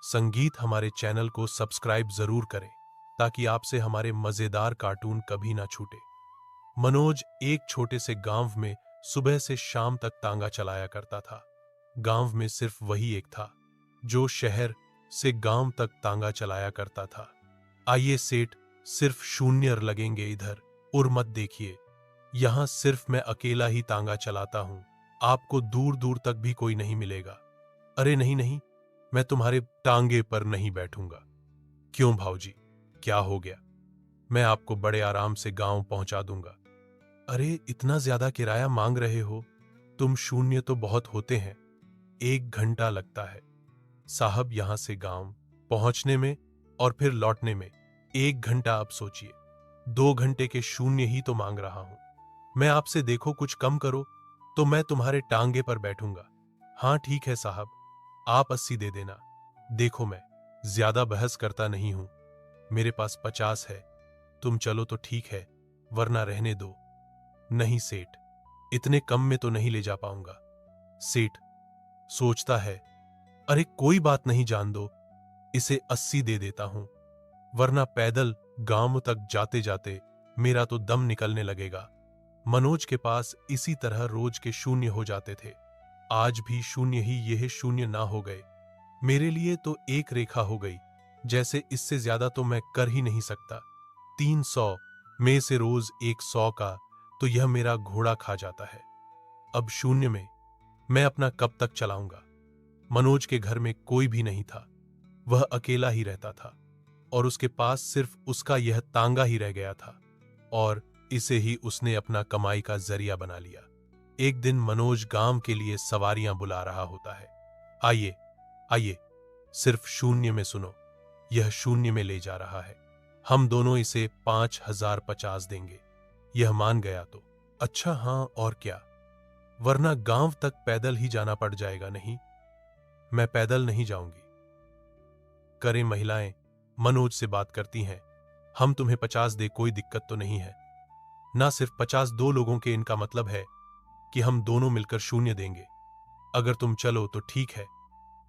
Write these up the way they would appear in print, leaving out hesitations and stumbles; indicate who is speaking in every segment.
Speaker 1: संगीत हमारे चैनल को सब्सक्राइब जरूर करें ताकि आपसे हमारे मजेदार कार्टून कभी ना छूटे। मनोज एक छोटे से गांव में सुबह से शाम तक तांगा चलाया करता था। गांव में सिर्फ वही एक था जो शहर से गांव तक तांगा चलाया करता था। आइए सेठ, सिर्फ शून्य लगेंगे इधर, और मत देखिए, यहां सिर्फ मैं अकेला ही तांगा चलाता हूं। आपको दूर दूर तक भी कोई नहीं मिलेगा। अरे नहीं नहीं, मैं तुम्हारे टांगे पर नहीं बैठूंगा। क्यों भाऊजी, क्या हो गया? मैं आपको बड़े आराम से गांव पहुंचा दूंगा। अरे इतना ज्यादा किराया मांग रहे हो? तुम शून्य तो बहुत होते हैं, 1 घंटा लगता है। साहब, यहां से गांव पहुंचने में और फिर लौटने में 1 घंटा। अब सोचिए, 2 घंटे के शून्य ही तो मांग रहा हूं। मैं आपसे देखो कुछ कम करो तो मैं तुम्हारे टांगे पर बैठूंगा। हाँ ठीक है साहब, आप 80 दे देना। देखो मैं ज्यादा बहस करता नहीं हूं, मेरे पास 50 है। तुम चलो तो ठीक है, वरना रहने दो। नहीं सेठ, इतने कम में तो नहीं ले जा पाऊंगा। सेठ सोचता है, अरे कोई बात नहीं, जान दो, इसे 80 दे देता हूं, वरना पैदल गांव तक जाते जाते मेरा तो दम निकलने लगेगा। मनोज के पास इसी तरह रोज के शून्य हो जाते थे। आज भी शून्य ही यह शून्य ना हो गए। मेरे लिए तो एक रेखा हो गई, जैसे इससे ज्यादा तो मैं कर ही नहीं सकता। 300 में से रोज 100 का तो यह मेरा घोड़ा खा जाता है। अब शून्य में मैं अपना कब तक चलाऊंगा? मनोज के घर में कोई भी नहीं था, वह अकेला ही रहता था और उसके पास सिर्फ उसका यह तांगा ही रह गया था, और इसे ही उसने अपना कमाई का जरिया बना लिया। एक दिन मनोज गांव के लिए सवारियां बुला रहा होता है। आइए आइए, सिर्फ शून्य में सुनो, यह शून्य में ले जा रहा है। हम दोनों इसे 5050 देंगे। यह मान गया तो अच्छा, हाँ और क्या, वरना गांव तक पैदल ही जाना पड़ जाएगा। नहीं, मैं पैदल नहीं जाऊंगी। करें महिलाएं मनोज से बात करती हैं, हम तुम्हें 50 दे, कोई दिक्कत तो नहीं है ना? सिर्फ 50 दो लोगों के, इनका मतलब है कि हम दोनों मिलकर शून्य देंगे। अगर तुम चलो तो ठीक है।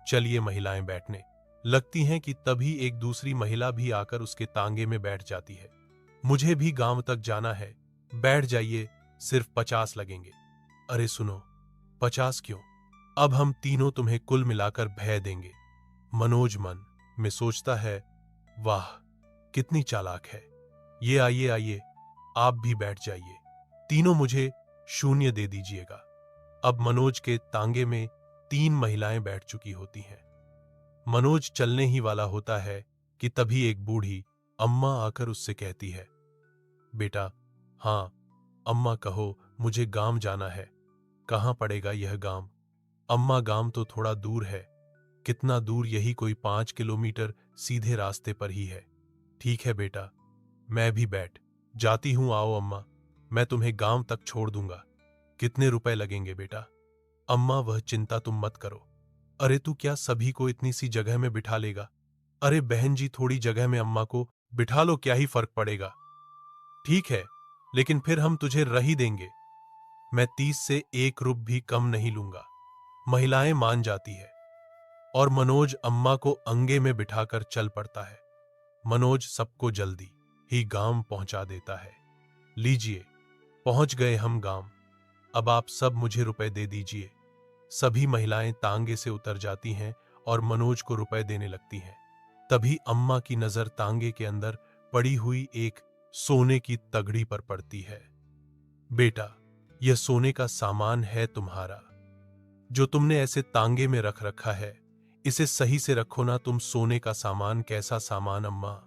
Speaker 1: चलिए महिलाएं बैठने लगती हैं कि तभी एक दूसरी महिला भी आकर उसके तांगे में बैठ जाती है। मुझे भी गांव तक जाना है। बैठ जाइए, सिर्फ 50 लगेंगे। अरे सुनो, 50 क्यों, अब हम तीनों तुम्हें कुल मिलाकर भय देंगे। मनोज मन में सोचता है, वाह कितनी चालाक है ये। आइए आइए, आप भी बैठ जाइए, तीनों मुझे शून्य दे दीजिएगा। अब मनोज के तांगे में 3 महिलाएं बैठ चुकी होती हैं। मनोज चलने ही वाला होता है कि तभी एक बूढ़ी अम्मा आकर उससे कहती है, बेटा। हाँ अम्मा, कहो, मुझे गांव जाना है। कहाँ पड़ेगा यह गांव? अम्मा, गांव तो थोड़ा दूर है। कितना दूर? यही कोई 5 किलोमीटर सीधे रास्ते पर ही है। ठीक है बेटा, मैं भी बैठ जाती हूं। आओ अम्मा, मैं तुम्हें गांव तक छोड़ दूंगा। कितने रुपए लगेंगे बेटा? अम्मा, वह चिंता तुम मत करो। अरे तू क्या सभी को इतनी सी जगह में बिठा लेगा? अरे बहन जी, थोड़ी जगह में अम्मा को बिठा लो, क्या ही फर्क पड़ेगा। ठीक है, लेकिन फिर हम तुझे रही देंगे। मैं 30 से 1 रुपया भी कम नहीं लूंगा। महिलाएं मान जाती है और मनोज अम्मा को अंगे में बिठाकर चल पड़ता है। मनोज सबको जल्दी ही गांव पहुंचा देता है। लीजिए, पहुंच गए हम गांव। अब आप सब मुझे रुपए दे दीजिए। सभी महिलाएं तांगे से उतर जाती हैं और मनोज को रुपए देने लगती हैं। तभी अम्मा की नजर तांगे के अंदर पड़ी हुई एक सोने की तगड़ी पर पड़ती है। बेटा, यह सोने का सामान है तुम्हारा, जो तुमने ऐसे तांगे में रख रखा है। इसे सही से रखो ना तुम। सोने का सामान? कैसा सामान अम्मा?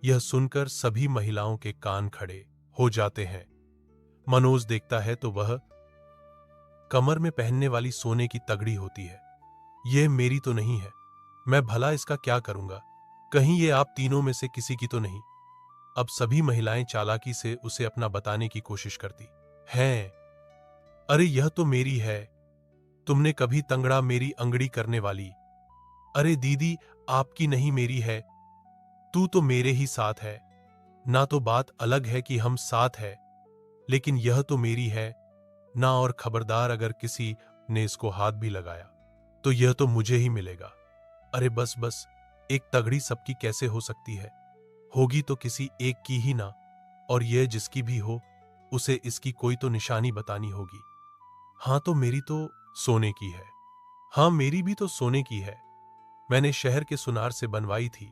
Speaker 1: यह सुनकर सभी महिलाओं के कान खड़े हो जाते हैं। मनोज देखता है तो वह कमर में पहनने वाली सोने की तगड़ी होती है। यह मेरी तो नहीं है, मैं भला इसका क्या करूंगा? कहीं ये आप तीनों में से किसी की तो नहीं? अब सभी महिलाएं चालाकी से उसे अपना बताने की कोशिश करती हैं। अरे यह तो मेरी है, तुमने कभी तंगड़ा मेरी अंगड़ी करने वाली। अरे दीदी, आपकी नहीं मेरी है, तू तो मेरे ही साथ है ना। तो बात अलग है कि हम साथ है, लेकिन यह तो मेरी है ना। और खबरदार, अगर किसी ने इसको हाथ भी लगाया तो यह तो मुझे ही मिलेगा। अरे बस बस, एक तगड़ी सबकी कैसे हो सकती है? होगी तो किसी एक की ही ना, और यह जिसकी भी हो उसे इसकी कोई तो निशानी बतानी होगी। हाँ तो मेरी तो सोने की है। हाँ मेरी भी तो सोने की है। मैंने शहर के सुनार से बनवाई थी।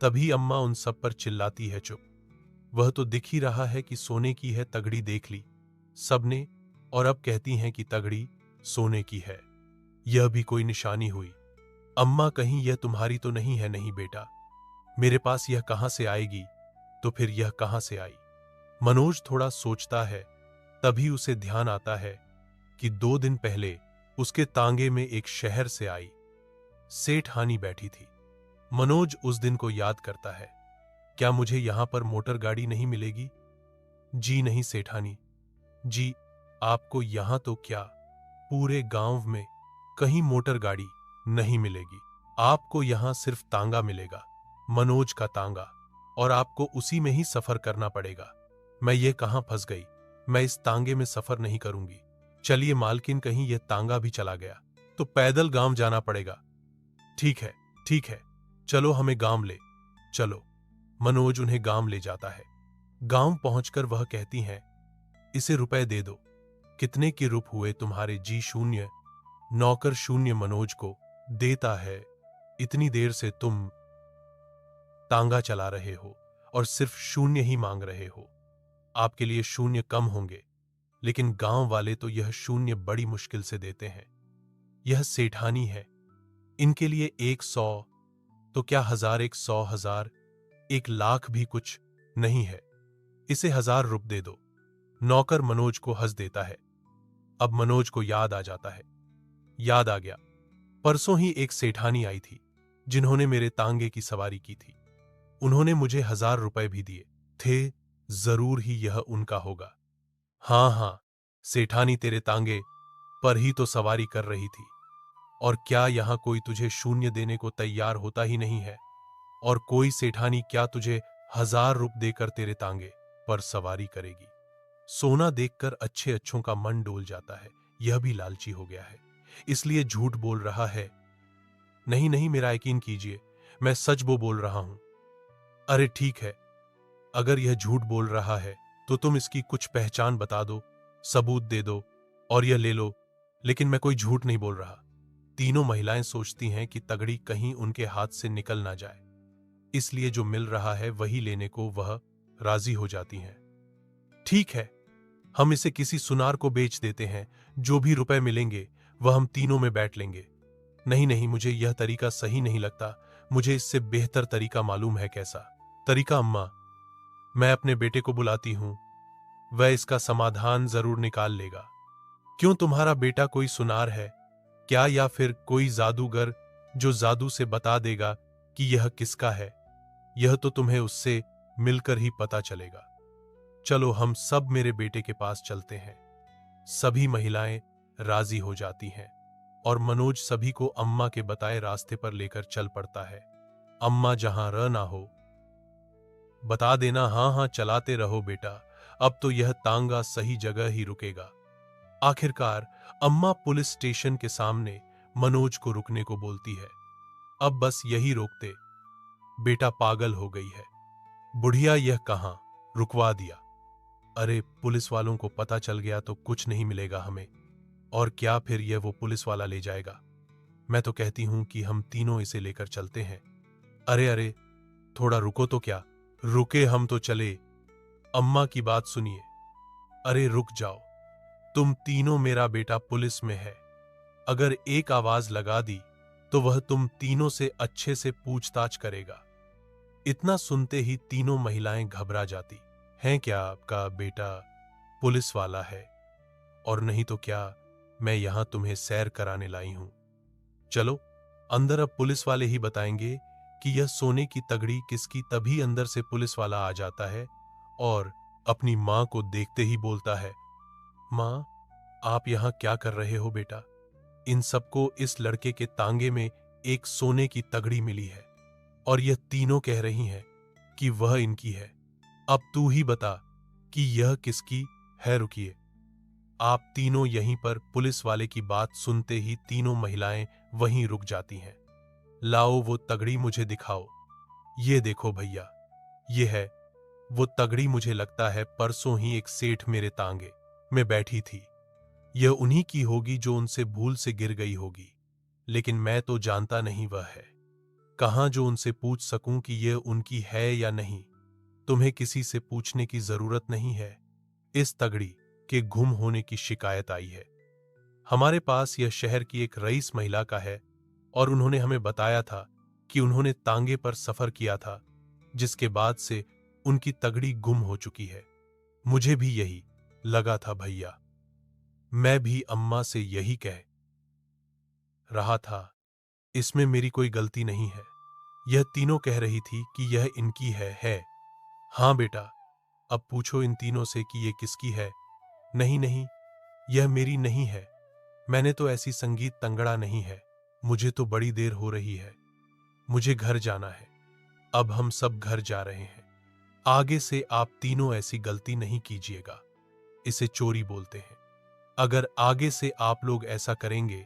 Speaker 1: तभी अम्मा उन सब पर चिल्लाती है, चुप, वह तो दिख ही रहा है कि सोने की है, तगड़ी देख ली सबने, और अब कहती हैं कि तगड़ी सोने की है। यह भी कोई निशानी हुई? अम्मा कहीं यह तुम्हारी तो नहीं है? नहीं बेटा, मेरे पास यह कहां से आएगी? तो फिर यह कहां से आई? मनोज थोड़ा सोचता है, तभी उसे ध्यान आता है कि 2 दिन पहले उसके तांगे में एक शहर से आई सेठानी बैठी थी। मनोज उस दिन को याद करता है। क्या मुझे यहां पर मोटर गाड़ी नहीं मिलेगी? जी नहीं सेठानी जी, आपको यहां तो क्या, पूरे गांव में कहीं मोटर गाड़ी नहीं मिलेगी। आपको यहां सिर्फ तांगा मिलेगा, मनोज का तांगा, और आपको उसी में ही सफर करना पड़ेगा। मैं ये कहां फंस गई? मैं इस तांगे में सफर नहीं करूंगी। चलिए मालकिन, कहीं यह तांगा भी चला गया तो पैदल गांव जाना पड़ेगा। ठीक है, ठीक है, चलो हमें गांव ले चलो। मनोज उन्हें गांव ले जाता है। गांव पहुंचकर वह कहती हैं, इसे रुपए दे दो। कितने के रुप हुए तुम्हारे? जी शून्य। नौकर शून्य मनोज को देता है। इतनी देर से तुम तांगा चला रहे हो और सिर्फ शून्य ही मांग रहे हो। आपके लिए शून्य कम होंगे, लेकिन गांव वाले तो यह शून्य बड़ी मुश्किल से देते हैं। यह सेठानी है, इनके लिए 100 तो क्या 1000, 100,000, 1,00,000 भी कुछ नहीं है। इसे 1000 रुपए दे दो। नौकर मनोज को हंस देता है। अब मनोज को याद आ जाता है। याद आ गया, परसों ही एक सेठानी आई थी जिन्होंने मेरे तांगे की सवारी की थी। उन्होंने मुझे 1000 रुपए भी दिए थे। जरूर ही यह उनका होगा। हाँ हाँ, सेठानी तेरे तांगे पर ही तो सवारी कर रही थी। और क्या यहां कोई तुझे शून्य देने को तैयार होता ही नहीं है? और कोई सेठानी क्या तुझे 1000 रुपए देकर तेरे तांगे पर सवारी करेगी? सोना देखकर अच्छे अच्छों का मन डोल जाता है। यह भी लालची हो गया है, इसलिए झूठ बोल रहा है। नहीं नहीं, मेरा यकीन कीजिए, मैं सच बोल रहा हूं। अरे ठीक है, अगर यह झूठ बोल रहा है तो तुम इसकी कुछ पहचान बता दो, सबूत दे दो और यह ले लो। लेकिन मैं कोई झूठ नहीं बोल रहा। तीनों महिलाएं सोचती हैं कि तगड़ी कहीं उनके हाथ से निकल ना जाए, इसलिए जो मिल रहा है वही लेने को वह राजी हो जाती हैं। ठीक है, हम इसे किसी सुनार को बेच देते हैं। जो भी रुपए मिलेंगे वह हम तीनों में बांट लेंगे। नहीं नहीं, मुझे यह तरीका सही नहीं लगता। मुझे इससे बेहतर तरीका मालूम है। कैसा तरीका? अम्मा, मैं अपने बेटे को बुलाती हूं, वह इसका समाधान जरूर निकाल लेगा। क्यों, तुम्हारा बेटा कोई सुनार है क्या, या फिर कोई जादूगर जो जादू से बता देगा कि यह किसका है? यह तो तुम्हें उससे मिलकर ही पता चलेगा। चलो हम सब मेरे बेटे के पास चलते हैं। सभी महिलाएं राजी हो जाती हैं और मनोज सभी को अम्मा के बताए रास्ते पर लेकर चल पड़ता है। अम्मा जहां र ना हो बता देना। हाँ हाँ, चलाते रहो बेटा, अब तो यह तांगा सही जगह ही रुकेगा। आखिरकार अम्मा पुलिस स्टेशन के सामने मनोज को रुकने को बोलती है। अब बस यही रोकते। बेटा पागल हो गई है बुढ़िया, यह कहां रुकवा दिया? अरे पुलिस वालों को पता चल गया तो कुछ नहीं मिलेगा हमें, और क्या फिर यह वो पुलिस वाला ले जाएगा? मैं तो कहती हूं कि हम तीनों इसे लेकर चलते हैं। अरे अरे, थोड़ा रुको तो। क्या रुके, हम तो चले। अम्मा की बात सुनिए। अरे रुक जाओ, तुम तीनों, मेरा बेटा पुलिस में है। अगर एक आवाज लगा दी तो वह तुम तीनों से अच्छे से पूछताछ करेगा। इतना सुनते ही तीनों महिलाएं घबरा जाती हैं। क्या आपका बेटा पुलिस वाला है? और नहीं तो क्या, मैं यहां तुम्हें सैर कराने लाई हूं। चलो अंदर, अब पुलिस वाले ही बताएंगे कि यह सोने की तगड़ी किसकी। तभी अंदर से पुलिस वाला आ जाता है और अपनी मां को देखते ही बोलता है, मां, आप यहां क्या कर रहे हो बेटा? इन सबको इस लड़के के तांगे में एक सोने की तगड़ी मिली है और यह तीनों कह रही हैं कि वह इनकी है। अब तू ही बता कि यह किसकी है। रुकिए, आप तीनों यहीं पर। पुलिस वाले की बात सुनते ही तीनों महिलाएं वहीं रुक जाती हैं। लाओ वो तगड़ी मुझे दिखाओ। ये देखो भैया, ये है वो तगड़ी। मुझे लगता है परसों ही एक सेठ मेरे तांगे में बैठी थी। यह उन्हीं की होगी जो उनसे भूल से गिर गई होगी, लेकिन मैं तो जानता नहीं वह है कहाँ जो उनसे पूछ सकूं कि यह उनकी है या नहीं। तुम्हें किसी से पूछने की जरूरत नहीं है। इस तगड़ी के गुम होने की शिकायत आई है हमारे पास। यह शहर की एक रईस महिला का है और उन्होंने हमें बताया था कि उन्होंने तांगे पर सफर किया था, जिसके बाद से उनकी तगड़ी गुम हो चुकी है। मुझे भी यही लगा था भैया। मैं भी अम्मा से यही कह रहा था। इसमें मेरी कोई गलती नहीं है। यह तीनों कह रही थी कि यह इनकी है। हाँ बेटा, अब पूछो इन तीनों से कि ये किसकी है। नहीं नहीं, यह मेरी नहीं है। मैंने तो ऐसी संगीत तंगड़ा नहीं है। मुझे तो बड़ी देर हो रही है, मुझे घर जाना है। अब हम सब घर जा रहे हैं। आगे से आप तीनों ऐसी गलती नहीं कीजिएगा। इसे चोरी बोलते हैं। अगर आगे से आप लोग ऐसा करेंगे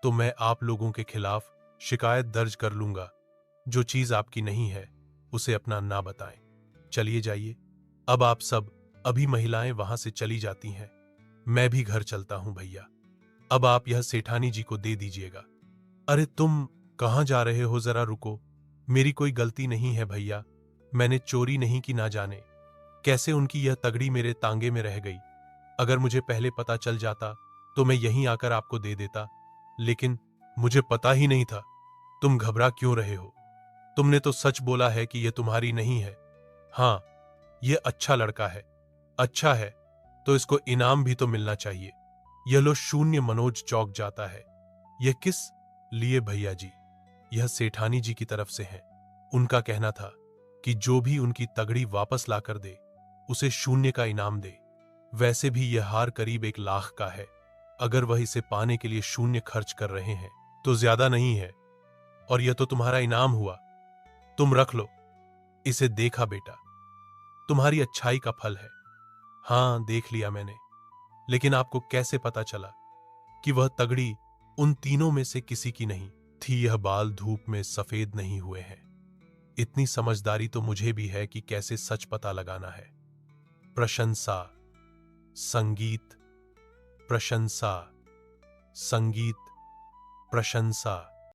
Speaker 1: तो मैं आप लोगों के खिलाफ शिकायत दर्ज कर लूंगा। जो चीज आपकी नहीं है उसे अपना ना बताएं। चलिए जाइए। अब आप सब अभी महिलाएं वहां से चली जाती हैं। मैं भी घर चलता हूं भैया। अब आप यह सेठानी जी को दे दीजिएगा। अरे तुम कहां जा रहे हो, जरा रुको। मेरी कोई गलती नहीं है भैया। मैंने चोरी नहीं की, ना जाने कैसे उनकी यह तगड़ी मेरे तांगे में रह गई। अगर मुझे पहले पता चल जाता तो मैं यहीं आकर आपको दे देता, लेकिन मुझे पता ही नहीं था। तुम घबरा क्यों रहे हो? तुमने तो सच बोला है कि यह तुम्हारी नहीं है। हाँ, यह अच्छा लड़का है। अच्छा है तो इसको इनाम भी तो मिलना चाहिए। यह लो शून्य। मनोज चौंक जाता है। यह किस लिए भैया जी? यह सेठानी जी की तरफ से है। उनका कहना था कि जो भी उनकी तगड़ी वापस लाकर दे उसे शून्य का इनाम दे। वैसे भी यह हार करीब 1 लाख का है। अगर वह इसे पाने के लिए शून्य खर्च कर रहे हैं तो ज्यादा नहीं है। और यह तो तुम्हारा इनाम हुआ। तुम रख लो इसे। देखा बेटा, तुम्हारी अच्छाई का फल है। हाँ, देख लिया मैंने। लेकिन आपको कैसे पता चला कि वह तगड़ी उन तीनों में से किसी की नहीं थी? यह बाल धूप में सफेद नहीं हुए हैं। इतनी समझदारी तो मुझे भी है कि कैसे सच पता लगाना है। प्रशंसा, संगीत, प्रशंसा, संगीत, प्रशंसा।